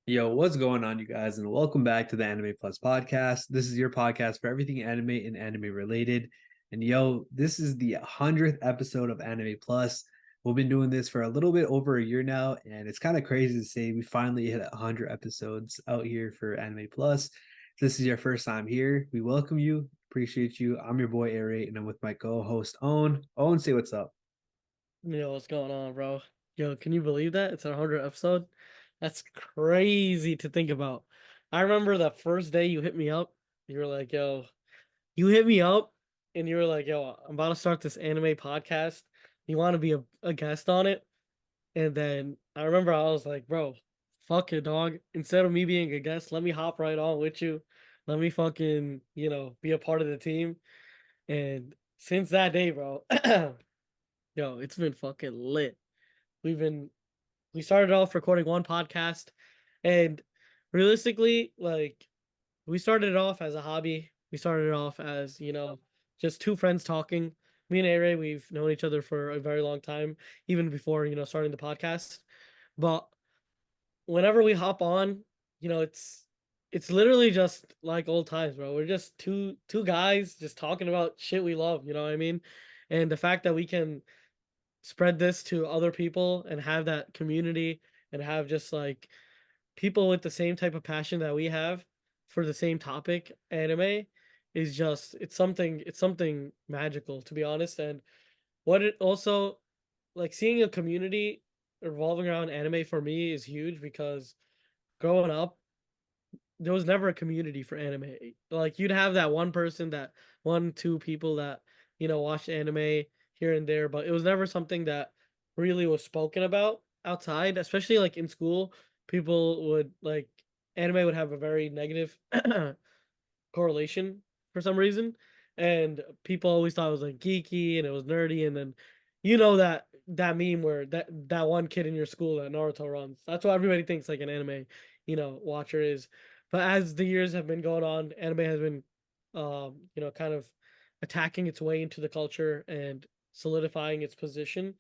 Yo, what's going on, you guys? And welcome back to the Anime Plus podcast. This is your podcast for everything anime and anime related. And yo, this is the 100th episode of Anime Plus. We've been doing this for a little bit over a year now, and it's kind of crazy to say we finally hit 100 episodes out here for Anime Plus. If this is your first time here, we welcome you, appreciate you. I'm your boy Aray, and I'm with my co-host Owen. Owen, say what's up. Yo, what's going on, bro? Yo, can you believe that? It's our 100th episode. That's crazy to think about. I remember that first day you hit me up. You were like, yo, you hit me up and you were like, yo, I'm about to start this anime podcast. You want to be a guest on it? And then I remember I was like, bro, fuck it, dog. Instead of me being a guest, let me hop right on with you. Let me fucking, be a part of the team. And since that day, bro, yo, it's been fucking lit. We've been we started off recording one podcast, and realistically, like, we started it off as a hobby. We started it off as, just two friends talking. Me and Aray, we've known each other for a very long time, even before, starting the podcast. But whenever we hop on, it's literally just like old times, bro. We're just two guys just talking about shit we love, you know what I mean? And the fact that we can spread this to other people and have that community and have just like people with the same type of passion that we have for the same topic, anime, is just it's something magical, to be honest. And what it also, like, seeing a community revolving around anime for me is huge because growing up there was never a community for anime. Like, you'd have that one person, that one, two people that, watched anime here and there, but it was never something that really was spoken about outside, especially like in school. People would like Anime would have a very negative correlation for some reason. And people always thought it was like geeky and it was nerdy. And then that meme where that one kid in your school that Naruto runs. That's what everybody thinks like an anime, watcher is. But as the years have been going on, anime has been kind of attacking its way into the culture and solidifying its position.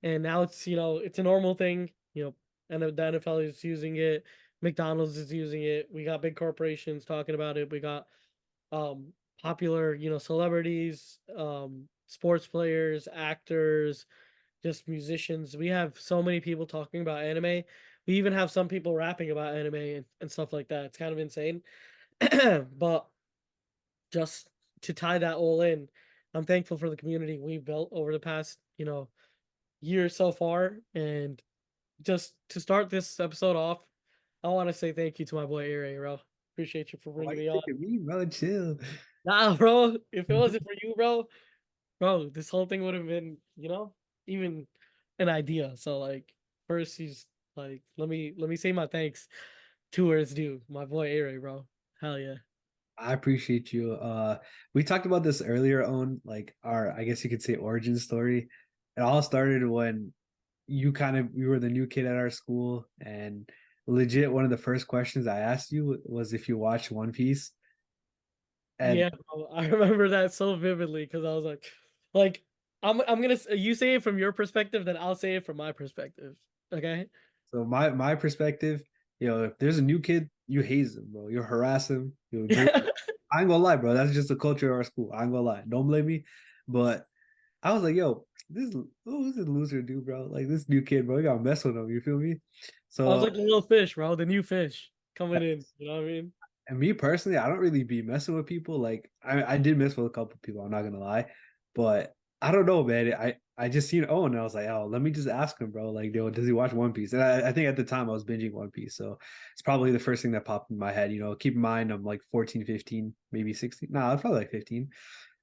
And now it's a normal thing, and the NFL is using it, McDonald's is using it. We got big corporations talking about it. We got popular, celebrities, sports players, actors, just musicians. We have so many people talking about anime. We even have some people rapping about anime and stuff like that. It's kind of insane. But just to tie that all in, I'm thankful for the community we built over the past, year so far. And just to start this episode off, I want to say thank you to my boy Aray, bro. Appreciate you for Why bringing you me on. picking me, bro? Chill. Nah, bro. If it wasn't for you, bro, this whole thing would have been, even an idea. So like, first he's like, let me say my thanks to where it's due. My boy Aray, bro. Hell yeah. I appreciate you. We talked about this earlier on, like our, I guess you could say, origin story. It all started when you were the new kid at our school, and legit one of the first questions I asked you was if you watched One Piece. And Yeah, bro. I remember that so vividly because I was like, I'm gonna you say it from your perspective, then I'll say it from my perspective. Okay. so my perspective, if there's a new kid, you haze him, bro. You harass him, you bring. I ain't gonna lie, bro. That's just the culture of our school. I ain't gonna lie. Don't blame me, but I was like, yo, who's this loser dude, bro? Like this new kid, bro. You gotta mess with him. You feel me? I was So, like the little fish, bro, the new fish coming in. You know what I mean? and me personally, I don't really be messing with people. Like, I did mess with a couple people. I'm not gonna lie, but I don't know, man. I just seen Owen, and I was like, oh, let me just ask him, bro. Like, yo, does he watch One Piece? And I think at the time I was binging One Piece, so it's probably the first thing that popped in my head. Keep in mind I'm like 14, 15, maybe 16. No, I was probably like 15.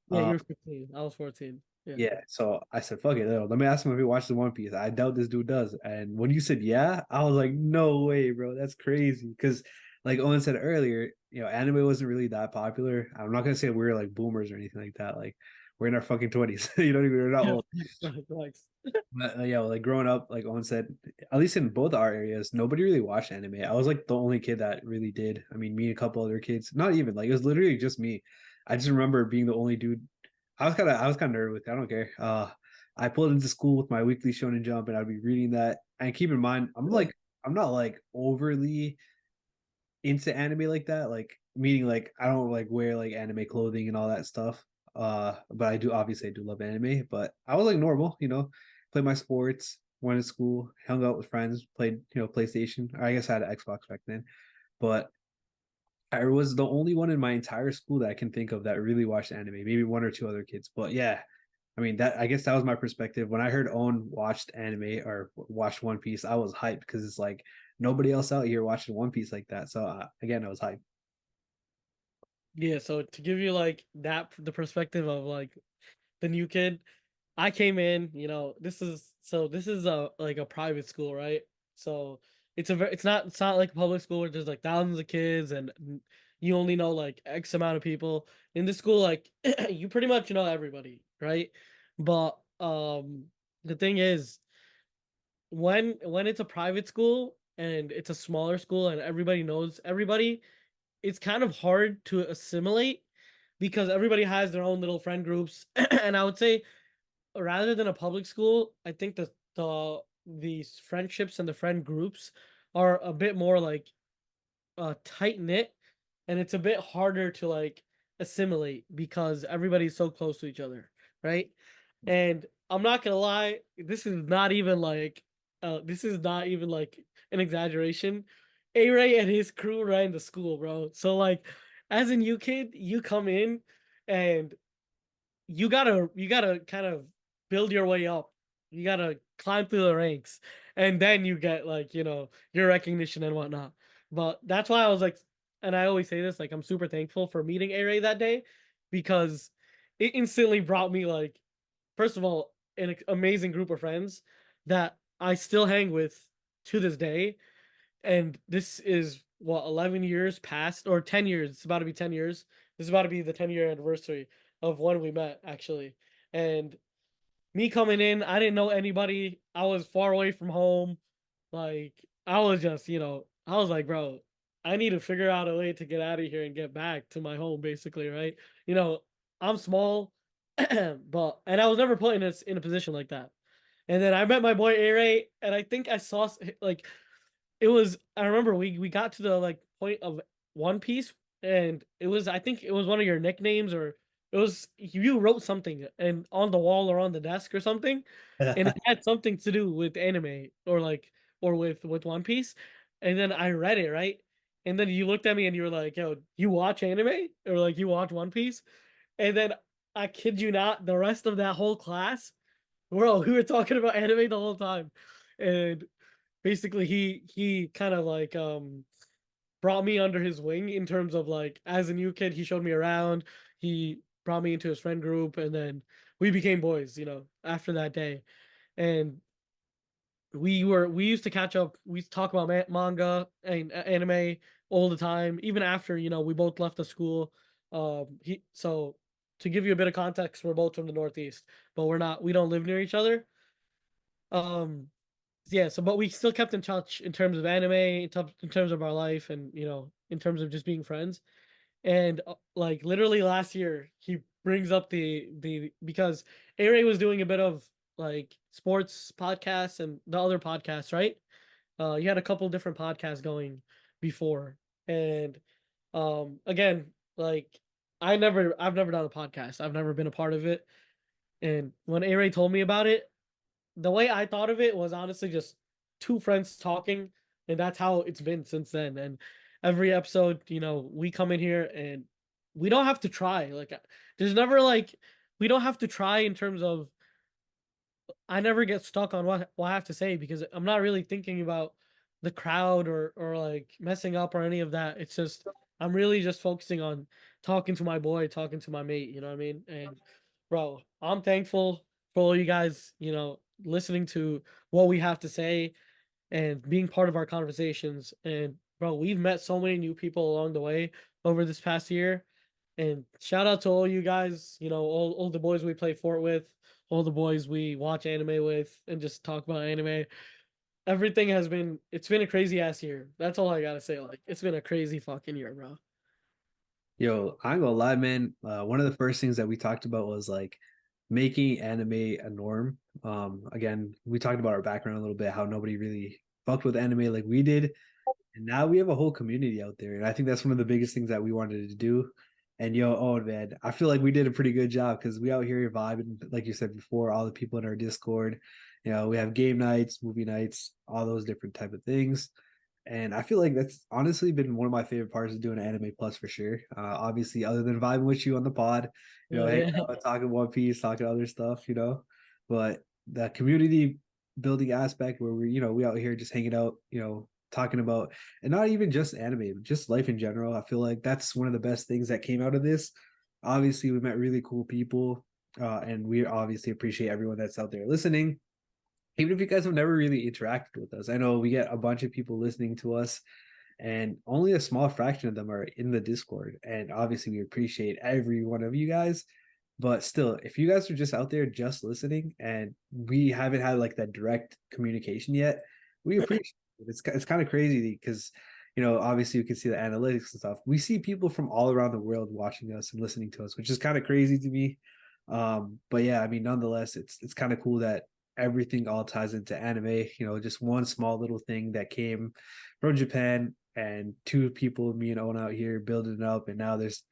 Yeah, Uh, you were 15. I was 14. Yeah. Yeah, so I said, "Fuck it, let me ask him if he watches One Piece." I doubt this dude does. And when you said yeah, I was like, "No way, bro, that's crazy." Because, like Owen said earlier, anime wasn't really that popular. I'm not gonna say we're like boomers or anything like that. Like we're in our fucking 20s. We're not Yeah. old. Thanks. But yeah, like growing up, like Owen said, at least in both our areas, nobody really watched anime. I was like the only kid that really did. I mean, me and a couple other kids, not even like it was literally just me. I just remember being the only dude. I was kind of nerd with it. I don't care. I pulled into school with my weekly Shonen Jump, and I'd be reading that. And keep in mind, I'm not like overly. into anime like that. Like meaning like I don't like wear like anime clothing and all that stuff. But I do obviously I do love anime, but I was like normal, played my sports, went to school, hung out with friends, played, PlayStation. I guess I had an Xbox back then. But I was the only one in my entire school that I can think of that really watched anime, maybe one or two other kids. But yeah, I mean that I guess that was my perspective. When I heard Owen watched anime or watched One Piece, I was hyped because it's like nobody else out here watching One Piece like that. So again, I was hyped. Yeah, so to give you like that the perspective of like the new kid, I came in, this is a like a private school, right? So it's not like a public school where there's like thousands of kids and you only know like X amount of people. In this school, like you pretty much know everybody, right? But the thing is when it's a private school and it's a smaller school and everybody knows everybody, it's kind of hard to assimilate because everybody has their own little friend groups. And I would say rather than a public school, I think these friendships and the friend groups are a bit more like tight knit, and it's a bit harder to like assimilate because everybody's so close to each other, right? And I'm not gonna lie, this is not even like an exaggeration. A-Ray and his crew ran the school, bro. So like as a new kid, you come in and you gotta kind of build your way up. You gotta climb through the ranks, and then you get like your recognition and whatnot. But that's why I was like, and I always say this, like I'm super thankful for meeting A Ray that day because it instantly brought me like, first of all, an amazing group of friends that I still hang with to this day, and this is what 11 years past or 10 years. It's about to be 10 years. This is about to be the 10-year anniversary of when we met actually. And me coming in, I didn't know anybody. I was far away from home. Like I was just, I was like, bro, I need to figure out a way to get out of here and get back to my home basically, right? I'm small, but and I was never put in a position like that. And then I met my boy A Ray, and I think I saw like it was I remember we got to the like point of One Piece, and it was I think it was one of your nicknames, or it was you wrote something and on the wall or on the desk or something, and it had something to do with anime or with One Piece. And then I read it, right? And then you looked at me and you were like, yo, you watch anime? Or like you watch One Piece? And then I kid you not, the rest of that whole class, bro, we were talking about anime the whole time. And basically he kind of like brought me under his wing in terms of like as a new kid, he showed me around, he brought me into his friend group, and then we became boys, after that day. And we used to catch up, we used to talk about manga and anime all the time, even after we both left the school. He so to give you a bit of context, we're both from the Northeast, but we don't live near each other. um yeah, so but we still kept in touch in terms of anime, in terms of our life, and in terms of just being friends. And like literally last year, he brings up the because Aray was doing a bit of like sports podcasts and the other podcasts, right? You had a couple different podcasts going before, and again, like I've never done a podcast. I've never been a part of it. And when Aray told me about it, the way I thought of it was honestly just two friends talking, and that's how it's been since then. And every episode, we come in here and we don't have to try. Like, there's never like we don't have to try in terms of I never get stuck on what I have to say because I'm not really thinking about the crowd or like messing up or any of that. It's just I'm really just focusing on talking to my boy, talking to my mate, you know what I mean? And bro, I'm thankful for all you guys, listening to what we have to say and being part of our conversations. And bro, we've met so many new people along the way over this past year. And shout out to all you guys, all the boys we play Fort with, all the boys we watch anime with, and just talk about anime. It's been a crazy ass year. That's all I gotta say. Like, it's been a crazy fucking year, bro. Yo, I ain't gonna lie, man. One of the first things that we talked about was like making anime a norm. Again, we talked about our background a little bit, how nobody really fucked with anime like we did. And now we have a whole community out there. And I think that's one of the biggest things that we wanted to do. And oh man, I feel like we did a pretty good job because we out here vibing, like you said before, all the people in our Discord. We have game nights, movie nights, all those different type of things. And I feel like that's honestly been one of my favorite parts of doing Anime Plus for sure. Obviously, other than vibing with you on the pod, hanging Yeah. out, talking One Piece, talking other stuff. But the community building aspect where we out here just hanging out, talking about, and not even just anime, but just life in general. I feel like that's one of the best things that came out of this. Obviously, we met really cool people, and we obviously appreciate everyone that's out there listening. Even if you guys have never really interacted with us, I know we get a bunch of people listening to us, and only a small fraction of them are in the Discord. And obviously, we appreciate every one of you guys. But still, if you guys are just out there just listening and we haven't had like that direct communication yet, we appreciate it. It's kind of crazy because obviously you can see the analytics and stuff. We see people from all around the world watching us and listening to us, which is kind of crazy to me. But yeah, I mean, nonetheless, it's kind of cool that everything all ties into anime. Just one small little thing that came from Japan and two people, me and Owen out here building it up, and now there's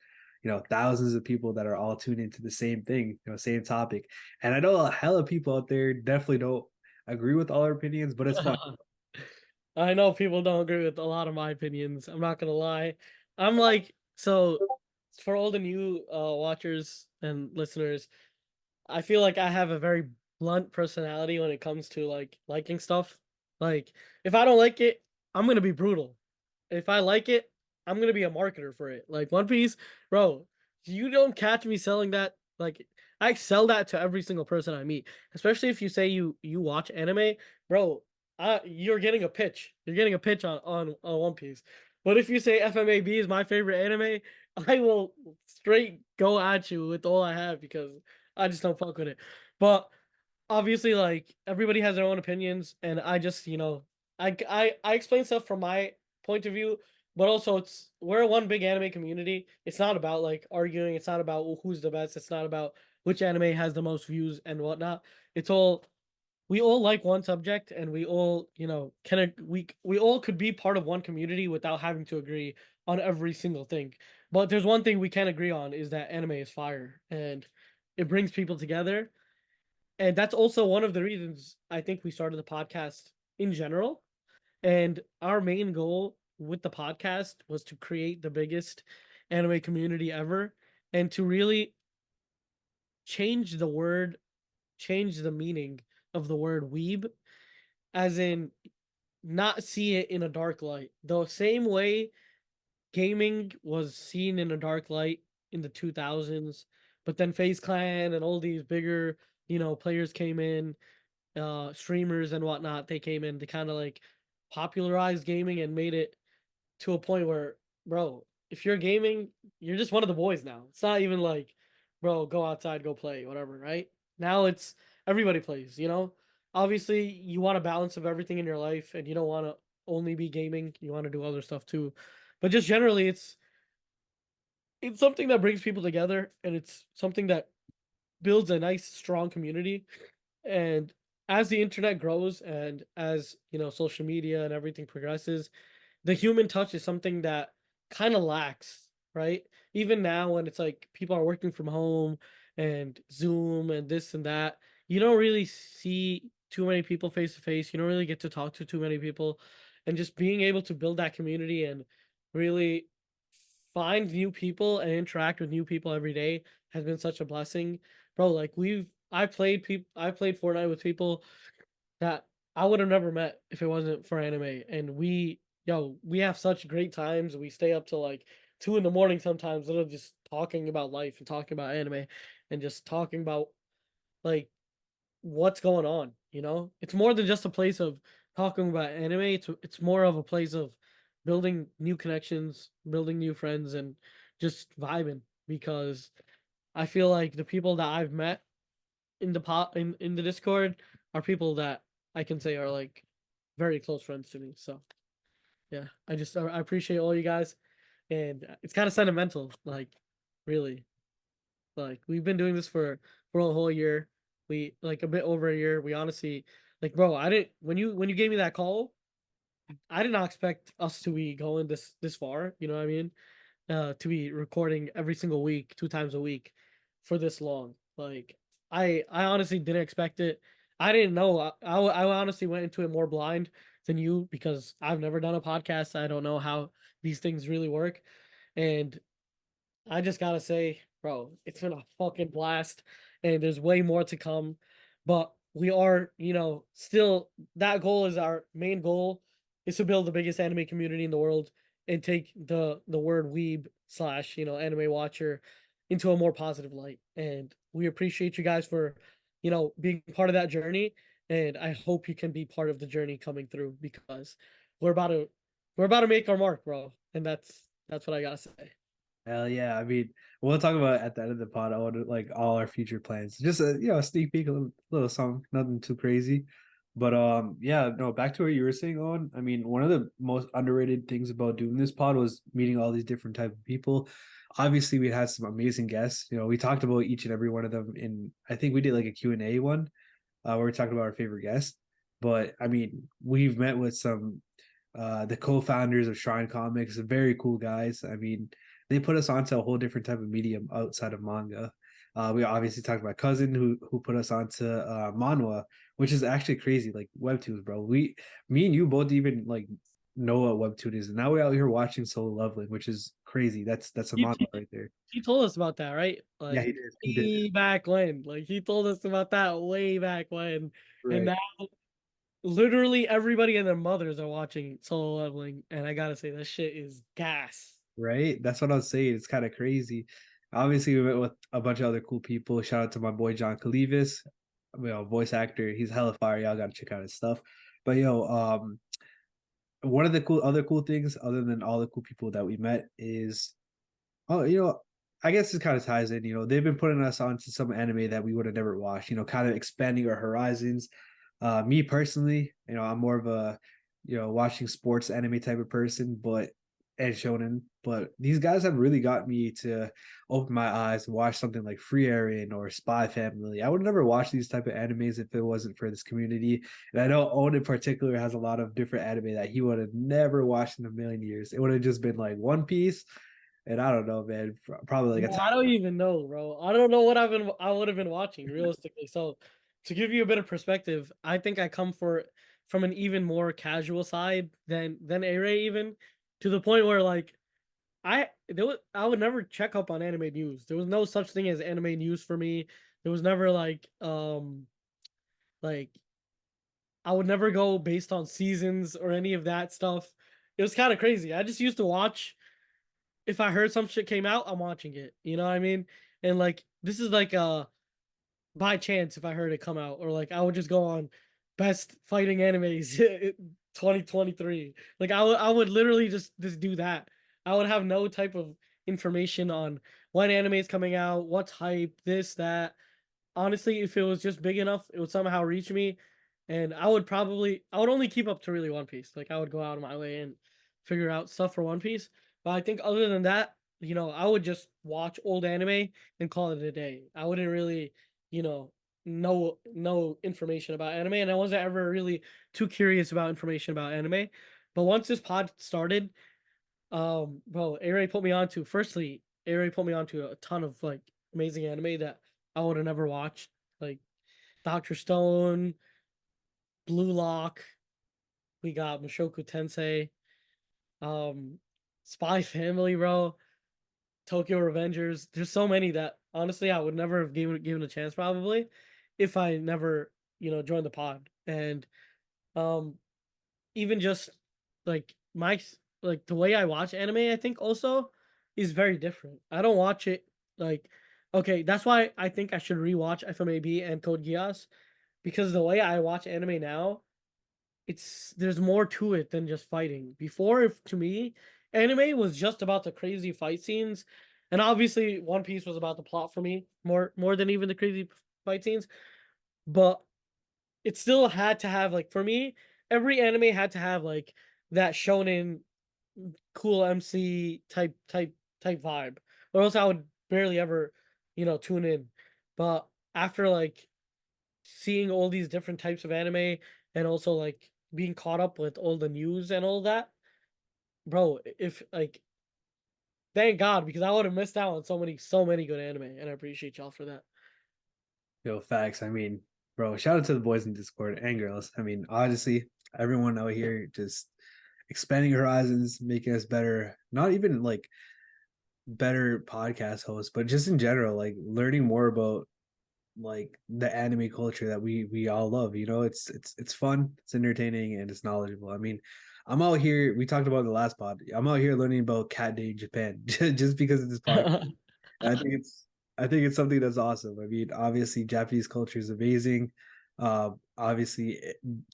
thousands of people that are all tuned into the same thing, same topic. And I know a hell of people out there definitely don't agree with all our opinions, but it's fun. I know people don't agree with a lot of my opinions. I'm not gonna lie. I'm like, so for all the new watchers and listeners, I feel like I have a very blunt personality when it comes to like liking stuff. Like if I don't like it, I'm gonna be brutal. If I like it, I'm gonna be a marketer for it. Like One Piece, bro, you don't catch me selling that. Like I sell that to every single person I meet. Especially if you say you watch anime, bro. You're getting a pitch. You're getting a pitch on One Piece. But if you say FMAB is my favorite anime, I will straight go at you with all I have because I just don't fuck with it. But obviously, like everybody has their own opinions, and I just I explain stuff from my point of view, but also we're one big anime community. It's not about like arguing. It's not about who's the best. It's not about which anime has the most views and whatnot. It's all we all like one subject, and we all can we all could be part of one community without having to agree on every single thing. But there's one thing we can agree on is that anime is fire, and it brings people together, and that's also one of the reasons I think we started the podcast in general. And our main goal with the podcast was to create the biggest anime community ever and to really change the word, change the meaning of the word weeb, as in not see it in a dark light. The same way gaming was seen in a dark light in the 2000s, but then FaZe Clan and all these bigger, players came in, streamers and whatnot, they came in to kind of like popularize gaming and made it to a point where, bro, if you're gaming, you're just one of the boys now. It's not even like, bro, go outside, go play, whatever, right? Now it's everybody plays. Obviously, you want a balance of everything in your life and you don't want to only be gaming, you want to do other stuff too. But just generally, it's something that brings people together, and it's something that builds a nice strong community. And as the internet grows and as social media and everything progresses, the human touch is something that kind of lacks, right? Even now when it's like people are working from home and Zoom and this and that, you don't really see too many people face to face. You don't really get to talk to too many people. And just being able to build that community and really find new people and interact with new people every day has been such a blessing. Bro, like I played Fortnite with people that I would have never met if it wasn't for anime. And we have such great times. We stay up till like 2 in the morning sometimes, literally just talking about life and talking about anime and just talking about like what's going on, It's more than just a place of talking about anime. It's more of a place of building new connections, building new friends, and just vibing because I feel like the people that I've met in the Discord are people that I can say are like very close friends to me. So yeah, I appreciate all you guys, and it's kind of sentimental, like really. Like we've been doing this for a whole year. We like a bit over a year. We honestly like, bro. I didn't when you gave me that call. I did not expect us to be going this far. You know what I mean? To be recording every single week, 2 times a week, for this long. Like I honestly didn't expect it. I didn't know. I honestly went into it more blind than you because I've never done a podcast. I don't know how these things really work, and I just gotta say, bro, it's been a fucking blast, and there's way more to come. But we are, still that goal is our main goal is to build the biggest anime community in the world and take the word weeb slash anime watcher into a more positive light. And we appreciate you guys for being part of that journey. And I hope you can be part of the journey coming through because we're about to we're about to make our mark, bro. And that's what I gotta say. Hell yeah. I mean, we'll talk about at the end of the pod like all our future plans. Just a sneak peek, a little song, nothing too crazy. But yeah, no, back to what you were saying on. I mean, one of the most underrated things about doing this pod was meeting all these different type of people. Obviously, we had some amazing guests. We talked about each and every one of them in I think we did like a Q&A one, where we talked about our favorite guests. But I mean, we've met with some the co-founders of Shrine Comics, very cool guys. I mean, they put us onto a whole different type of medium outside of manga. We obviously talked about cousin who put us onto manhwa, which is actually crazy, like webtoons, bro. Me and you both even like know what webtoon is, and now we're out here watching Solo Leveling, which is crazy. That's a He, manhwa he, right there. he told us about that, right? Yeah, Like he did. He did. way back when. Like he told us about that way back when. And Right. now literally everybody and their mothers are watching Solo Leveling. And I gotta say that shit is gas. Right? That's what I was saying. It's kind of crazy. Obviously, we met with a bunch of other cool people. Shout out to my boy John Calevis, voice actor. He's hella fire. Y'all gotta check out his stuff. But one of the other cool things, other than all the cool people that we met, is oh, I guess this kind of ties in. They've been putting us onto some anime that we would have never watched. Kind of expanding our horizons. Me personally, I'm more of a watching sports anime type of person, but and shonen. But these guys have really got me to open my eyes and watch something like Free Aaron or Spy Family. I would never watch these type of animes if it wasn't for this community. And I know Owen in particular has a lot of different anime that he would have never watched in a million years. It would have just been like One Piece, and I don't know, man. Probably like Bro, Attack. I don't even know, bro. I don't know what I would have been watching realistically. So to give you a bit of perspective, I think I come from an even more casual side than Aray even, to the point where like I would never check up on anime news. There was no such thing as anime news for me. There was never like I would never go based on seasons or any of that stuff. It was kind of crazy. I just used to watch. If I heard some shit came out, I'm watching it. You know what I mean? And like this is like by chance if I heard it come out, or like I would just go on best fighting animes 2023. Like I would literally just do that. I would have no type of information on when anime is coming out, what's hype, this, that. Honestly, if it was just big enough, it would somehow reach me, and I would only keep up to really One Piece. Like I would go out of my way and figure out stuff for One Piece. But I think other than that, I would just watch old anime and call it a day. I wouldn't really, you know information about anime, and I wasn't ever really too curious about information about anime. But once this pod started, bro, Aray put me onto a ton of like amazing anime that I would have never watched, like Doctor Stone, Blue Lock. We got Mushoku Tensei, um, Spy Family, bro, Tokyo Revengers. There's so many that honestly I would never have given a chance probably if I never joined the pod. And um, even just like like the way I watch anime, I think also is very different. I don't watch it like okay, that's why I think I should rewatch FMAB and Code Geass, because the way I watch anime now, there's more to it than just fighting. Before, if to me, anime was just about the crazy fight scenes, and obviously One Piece was about the plot for me more than even the crazy fight scenes. But it still had to have like for me, every anime had to have like that shonen cool MC type vibe, or else I would barely ever tune in. But after like seeing all these different types of anime, and also like being caught up with all the news and all that, bro. If like, thank God, because I would have missed out on so many good anime, and I appreciate y'all for that. Yo, facts. I mean, bro, shout out to the boys in Discord and girls. I mean, honestly, everyone out here just expanding horizons, making us better. Not even like better podcast hosts, but just in general, like learning more about like the anime culture that we all love. You know, it's fun, it's entertaining, and it's knowledgeable. I mean, I'm out here. We talked about in the last pod. I'm out here learning about Cat Day in Japan just because of this podcast. I think it's something that's awesome. I mean, obviously Japanese culture is amazing. Obviously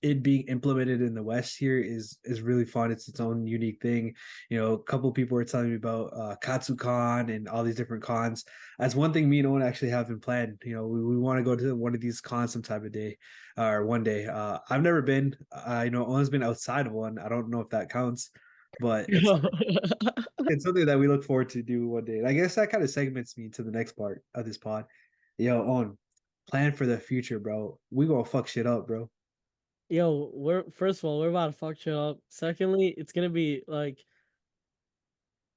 it being implemented in the West here is really fun. It's its own unique thing. You know, a couple of people were telling me about Katsucon and all these different cons. That's one thing me and Owen actually have been planned. You know, we want to go to one of these cons some type of day or one day. I've never been. I know Owen's been outside of one. I don't know if that counts, but it's something that we look forward to do one day. And I guess that kind of segments me to the next part of this pod. Yo, on plan for the future, bro. We gonna fuck shit up, bro. Yo, we're first of all, we're about to fuck shit up. Secondly, it's gonna be like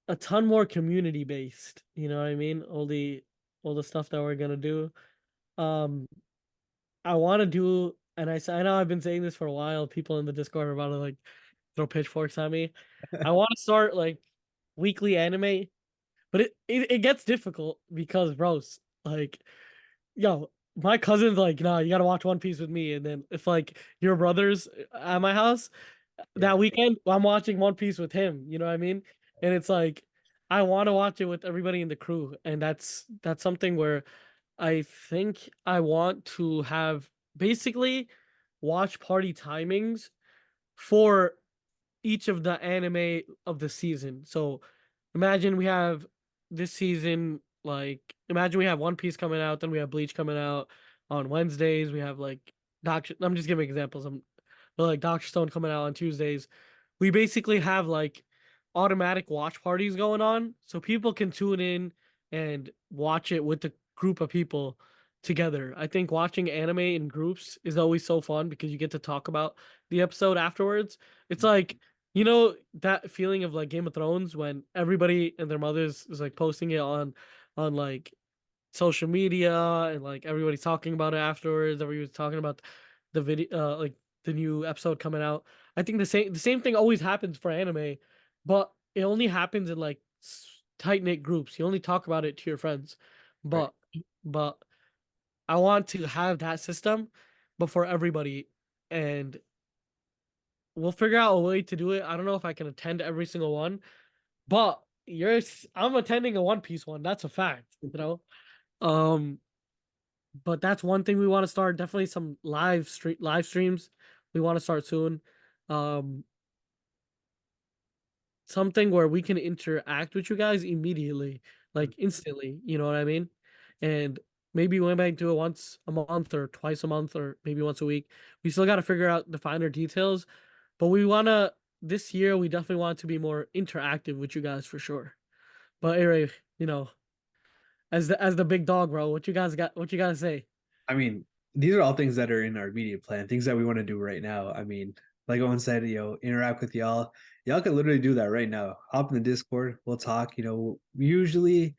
a ton more community based. You know what I mean? All the stuff that we're gonna do. Um, I want to do, and I know I've been saying this for a while. People in the Discord are about to like throw pitchforks at me. I want to start like weekly anime, but it gets difficult because, bros, like, yo, my cousin's like, nah, you gotta watch One Piece with me. And then if like your brother's at my house Yeah, that weekend, I'm watching One Piece with him. You know what I mean? And it's like I want to watch it with everybody in the crew, and that's something where I think I want to have basically watch party timings for each of the anime of the season. So imagine we have this season, like imagine we have One Piece coming out, then we have Bleach coming out on Wednesdays. We have like Doctor. I'm just giving examples. But like Doctor Stone coming out on Tuesdays. We basically have like automatic watch parties going on, so people can tune in and watch it with the group of people together. I think watching anime in groups is always so fun because you get to talk about the episode afterwards. It's like, you know, that feeling of like Game of Thrones when everybody and their mothers is like posting it on like social media, and like everybody's talking about it afterwards. Everybody's talking about the video, like the new episode coming out. I think the same thing always happens for anime, but it only happens in like tight knit groups. You only talk about it to your friends, right. but I want to have that system, but for everybody, and we'll figure out a way to do it. I don't know if I can attend every single one, but I'm attending a One Piece one. That's a fact, you know. Um, but that's one thing we want to start. Definitely some live streams we want to start soon. Um, something where we can interact with you guys immediately, like instantly. You know what I mean? And maybe we might do it once a month or twice a month or maybe once a week. We still got to figure out the finer details, but we want to this year. We definitely want to be more interactive with you guys for sure. But anyway, you know, as the big dog, bro, what you guys got? What you gotta say? I mean, these are all things that are in our immediate plan, things that we want to do right now. I mean, like Owen said, you know, interact with y'all. Y'all can literally do that right now. Hop in the Discord, we'll talk. You know, usually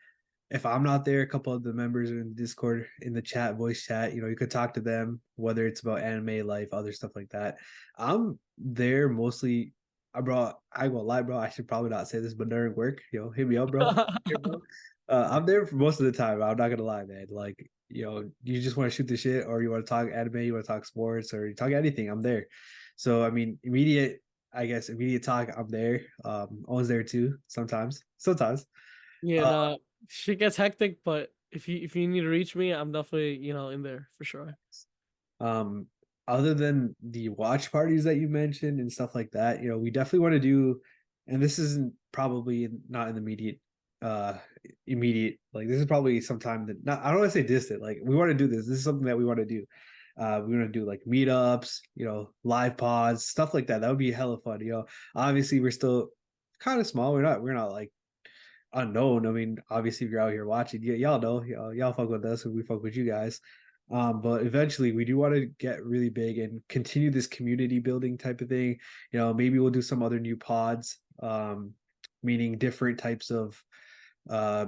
if I'm not there, a couple of the members are in the Discord in the chat, voice chat. You know, you could talk to them, whether it's about anime, life, other stuff like that. I'm there mostly. I won't lie, bro. I should probably not say this, but during work, hit me up, bro. Here, bro. I'm there for most of the time. I'm not gonna lie, man. Like, you just want to shoot the shit, or you want to talk anime, you want to talk sports, or you talk anything. I'm there. So, I mean, immediate talk. I'm there. Owen's there too. Sometimes. Yeah, Uh, no, shit gets hectic, but if you need to reach me, I'm definitely, in there for sure. Um, other than the watch parties that you mentioned and stuff like that, we definitely want to do, and this isn't probably not in the immediate, like this is probably sometime that not I don't want to say distant, like we want to do this. This is something that we want to do. We want to do like meetups, live pods, stuff like that. That would be hella fun. Obviously we're still kind of small. We're not like unknown. I mean, obviously if you're out here watching, y'all know, y'all fuck with us and we fuck with you guys. But eventually we do want to get really big and continue this community building type of thing. Maybe we'll do some other new pods, meaning different types of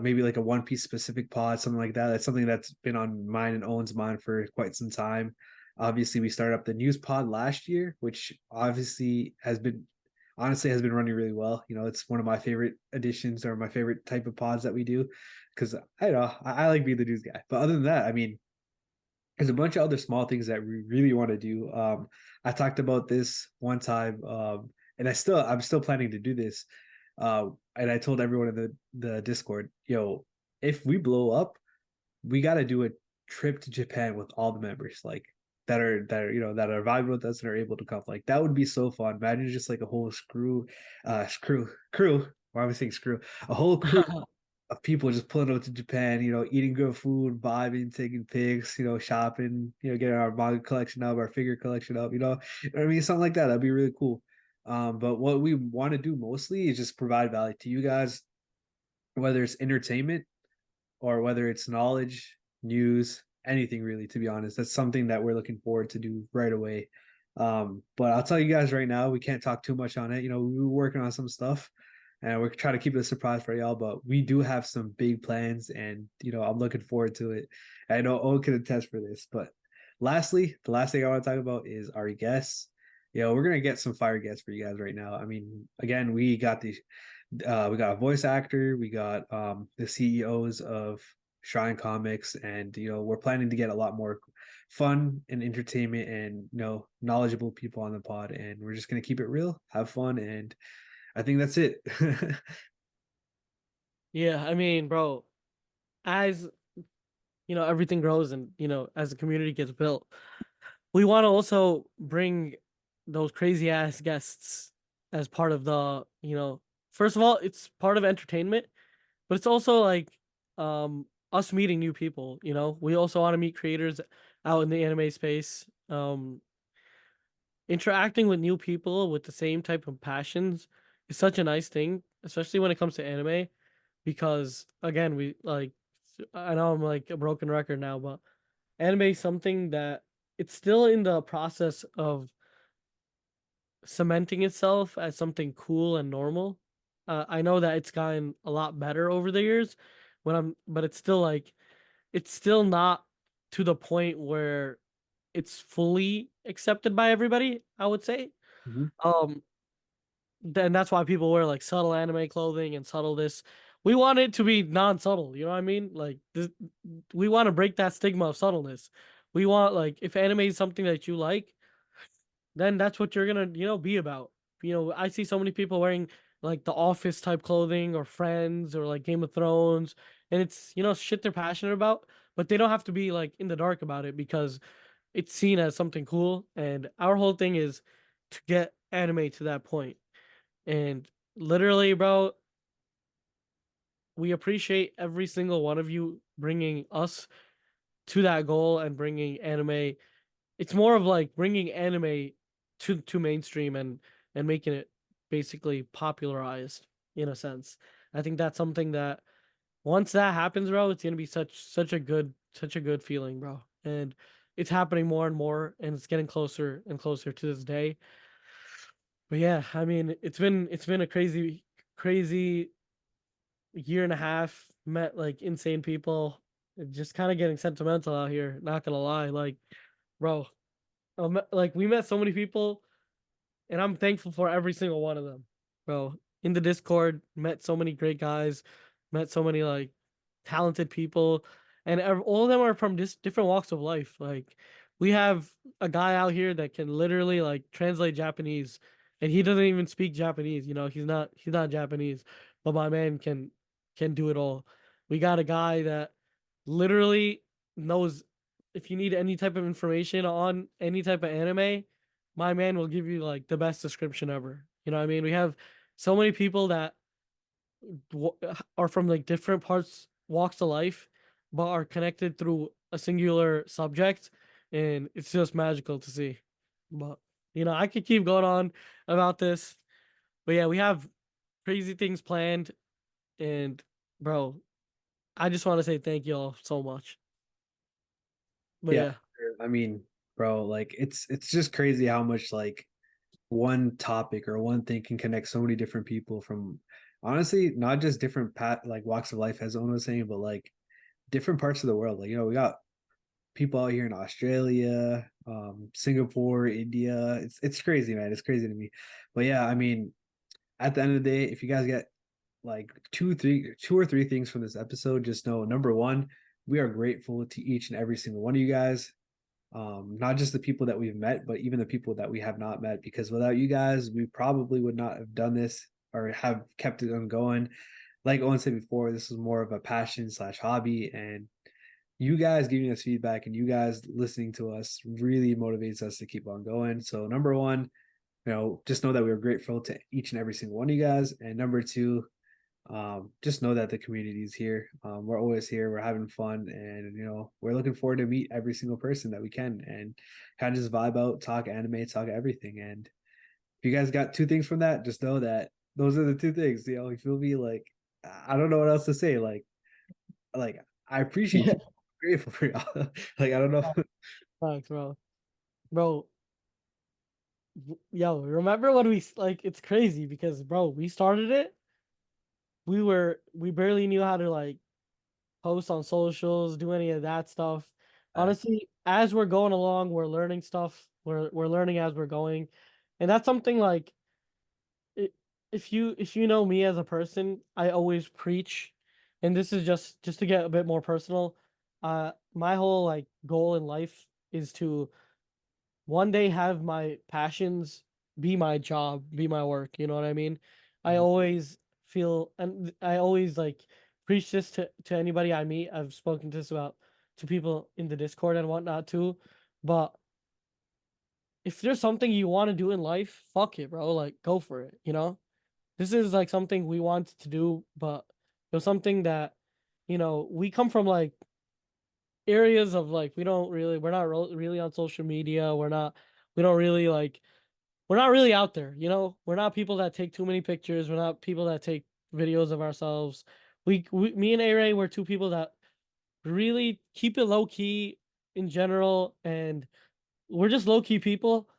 maybe like a One Piece specific pod, something like that. That's something that's been on mine and Owen's mind for quite some time. Obviously, we started up the news pod last year, which obviously has been running really well. It's one of my favorite additions or my favorite type of pods that we do because I don't know I like being the news guy. But other than that, I mean, there's a bunch of other small things that we really want to do. I talked about this one time, and I'm still planning to do this. And I told everyone in the Discord, yo, if we blow up, we got to do a trip to Japan with all the members, like that are vibing with us and are able to come. Like that would be so fun. Imagine just like a whole crew. Why am I saying screw? A whole crew of people just pulling up to Japan, eating good food, vibing, taking pics, shopping, getting our manga collection up, our figure collection up, I mean, something like that. That'd be really cool. But what we want to do mostly is just provide value to you guys, whether it's entertainment or whether it's knowledge, news, anything really, to be honest. That's something that we're looking forward to do right away. But I'll tell you guys right now, we can't talk too much on it. We were working on some stuff and we're trying to keep it a surprise for y'all, but we do have some big plans and I'm looking forward to it. I know Owen can attest for this, but lastly, the last thing I want to talk about is our guests. We're gonna get some fire guests for you guys right now. I mean, again, we got a voice actor, we got the CEOs of Shrine Comics, and we're planning to get a lot more fun and entertainment and knowledgeable people on the pod, and we're just gonna keep it real, have fun, and I think that's it. Yeah, I mean, bro, as everything grows and as the community gets built, we want to also bring those crazy ass guests as part of the, first of all, it's part of entertainment, but it's also like us meeting new people, We also want to meet creators out in the anime space. Interacting with new people with the same type of passions is such a nice thing, especially when it comes to anime, because again, we like I know I'm like a broken record now, but anime is something that it's still in the process of cementing itself as something cool and normal. I know that it's gotten a lot better over the years but it's still like it's still not to the point where it's fully accepted by everybody, I would say. Mhm. Um, then that's why people wear like subtle anime clothing and subtle this. We want it to be non-subtle, you know what I mean? Like this, we want to break that stigma of subtleness. We want like if anime is something that you like, then that's what you're gonna, be about. I see so many people wearing like the office type clothing or Friends or like Game of Thrones, and it's shit they're passionate about, but they don't have to be like in the dark about it because it's seen as something cool. And our whole thing is to get anime to that point. And literally, bro, we appreciate every single one of you bringing us to that goal and bringing anime. It's more of like bringing anime to mainstream and making it basically popularized in a sense. I think that's something that once that happens, bro, it's gonna be such a good feeling, bro. And it's happening more and more, and it's getting closer and closer to this day. But yeah, I mean, it's been a crazy year and a half. Met like insane people. Just kind of getting sentimental out here. Not gonna lie, like, bro, like we met so many people, and I'm thankful for every single one of them, bro. In the Discord, met so many great guys, met so many like talented people, and all of them are from different walks of life. Like we have a guy out here that can literally like translate Japanese, and he doesn't even speak Japanese. He's not Japanese, but my man can do it all. We got a guy that literally knows if you need any type of information on any type of anime, my man will give you like the best description ever. You know what I mean? We have so many people that are from like different parts walks of life but are connected through a singular subject, and it's just magical to see. But I could keep going on about this, but yeah, we have crazy things planned. And bro, I just want to say thank you all so much. But Yeah, yeah. I mean, bro, like it's just crazy how much like one topic or one thing can connect so many different people from honestly not just different like walks of life as Owen was saying, but like different parts of the world. Like we got people out here in Australia, Singapore, India. It's crazy, man. It's crazy to me. But yeah, I mean, at the end of the day, if you guys get like two or three things from this episode, just know number one, we are grateful to each and every single one of you guys. Not just the people that we've met, but even the people that we have not met, because without you guys, we probably would not have done this or have kept it on going. Like Owen said before, this is more of a passion slash hobby, and you guys giving us feedback and you guys listening to us really motivates us to keep on going. So number one, just know that we're grateful to each and every single one of you guys. And number two, just know that the community is here. We're always here. We're having fun, and we're looking forward to meet every single person that we can, and kind of just vibe out, talk anime, talk everything. And if you guys got two things from that, just know that those are the two things. You feel me? Like I don't know what else to say. Like I appreciate you. I'm grateful for y'all. Like I don't know. Thanks, bro. Bro, yo, remember when like it's crazy because bro, we started it. We barely knew how to like post on socials, do any of that stuff. Honestly, as we're going along, we're learning stuff. We're learning as we're going. And that's something like it, if you know me as a person, I always preach, and this is just to get a bit more personal. My whole like goal in life is to one day have my passions be my job, be my work. You know what I mean? I always feel, and I always like preach this to anybody I meet. I've spoken this about to people in the Discord and whatnot too. But if there's something you want to do in life, fuck it, bro. Like go for it. This is like something we wanted to do, but it was something that, we come from like areas of like we're not really on social media. We don't really like we're not really out there. We're not people that take too many pictures. We're not people that take videos of ourselves. Me and Aray, we're two people that really keep it low key in general, and we're just low key people.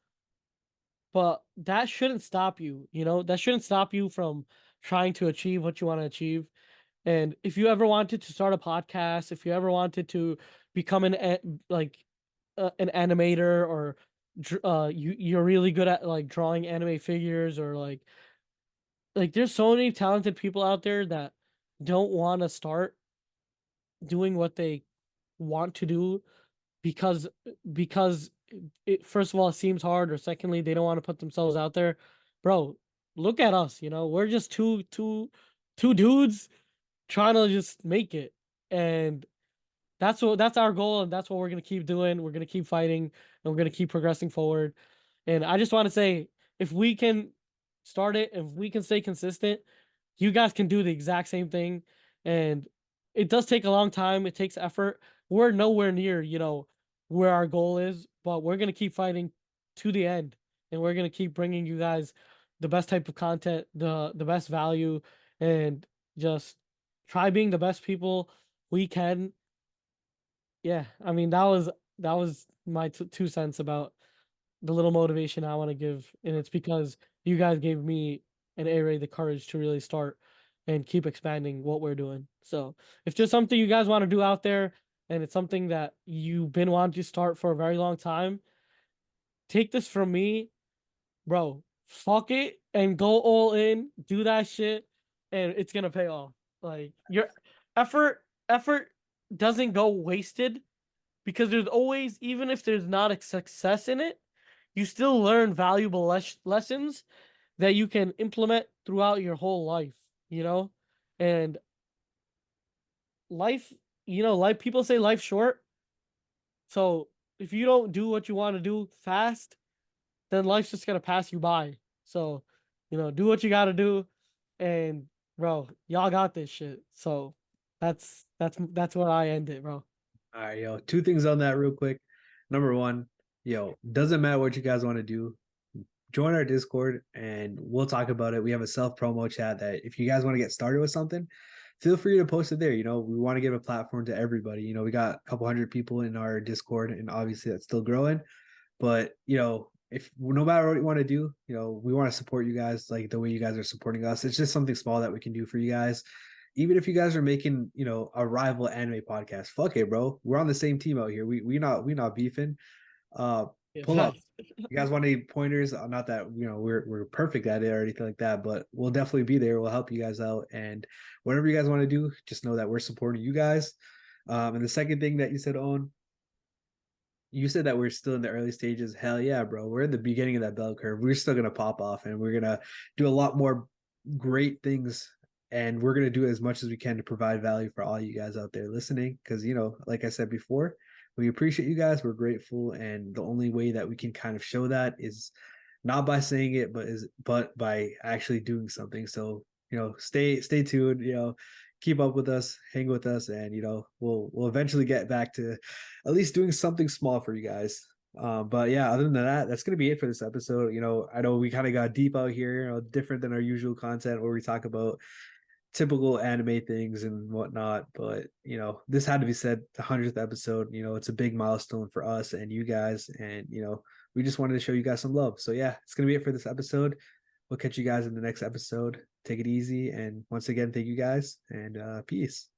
But that shouldn't stop you. That shouldn't stop you from trying to achieve what you want to achieve. And if you ever wanted to start a podcast, if you ever wanted to become an animator, or you're really good at like drawing anime figures, or like there's so many talented people out there that don't want to start doing what they want to do because because it first of all it seems hard, or secondly they don't want to put themselves out there. Bro, look at us, we're just two dudes trying to just make it. And that's our goal, and that's what we're gonna keep doing. We're gonna keep fighting, and we're gonna keep progressing forward. And I just want to say, if we can start it, if we can stay consistent, you guys can do the exact same thing. And it does take a long time. It takes effort. We're nowhere near, where our goal is, but we're gonna keep fighting to the end, and we're gonna keep bringing you guys the best type of content, the best value, and just try being the best people we can. Yeah, I mean that was my 2 cents about the little motivation I want to give, and it's because you guys gave me and A-Ray the courage to really start and keep expanding what we're doing. So if there's something you guys want to do out there, and it's something that you've been wanting to start for a very long time, take this from me, bro. Fuck it and go all in, do that shit, and it's gonna pay off. Like your effort doesn't go wasted, because there's always, even if there's not a success in it, you still learn valuable lessons that you can implement throughout your whole life, you know? And life, life, people say life's short. So if you don't do what you want to do fast, then life's just gonna pass you by. So, do what you gotta do, and bro, y'all got this shit. So that's what I end it, bro. All right, yo, two things on that real quick. Number one, yo, doesn't matter what you guys want to do, join our Discord and we'll talk about it. We have a self promo chat that if you guys want to get started with something, feel free to post it there. We want to give a platform to everybody. We got a couple hundred people in our Discord, and obviously that's still growing. But if no matter what you want to do, we want to support you guys like the way you guys are supporting us. It's just something small that we can do for you guys. Even if you guys are making, a rival anime podcast, fuck it, bro. We're on the same team out here. We not beefing. Uh, Yeah, pull up. facts. You guys want any pointers? Not that we're perfect at it or anything like that, but we'll definitely be there. We'll help you guys out, and whatever you guys want to do, just know that we're supporting you guys. And the second thing that you said, Owen, you said that we're still in the early stages. Hell yeah, bro. We're in the beginning of that bell curve. We're still gonna pop off, and we're gonna do a lot more great things, and we're gonna do as much as we can to provide value for all you guys out there listening. Because like I said before, we appreciate you guys. We're grateful, and the only way that we can kind of show that is not by saying it, but by actually doing something. So stay tuned. Keep up with us, hang with us, and we'll eventually get back to at least doing something small for you guys. But yeah, other than that, that's gonna be it for this episode. I know we kind of got deep out here, different than our usual content where we talk about typical anime things and whatnot. But this had to be said. The 100th episode. It's a big milestone for us and you guys, and we just wanted to show you guys some love. So yeah, it's gonna be it for this episode. We'll catch you guys in the next episode. Take it easy, and once again, thank you guys, and peace.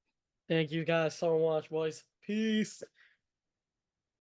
Thank you guys so much, boys. Peace.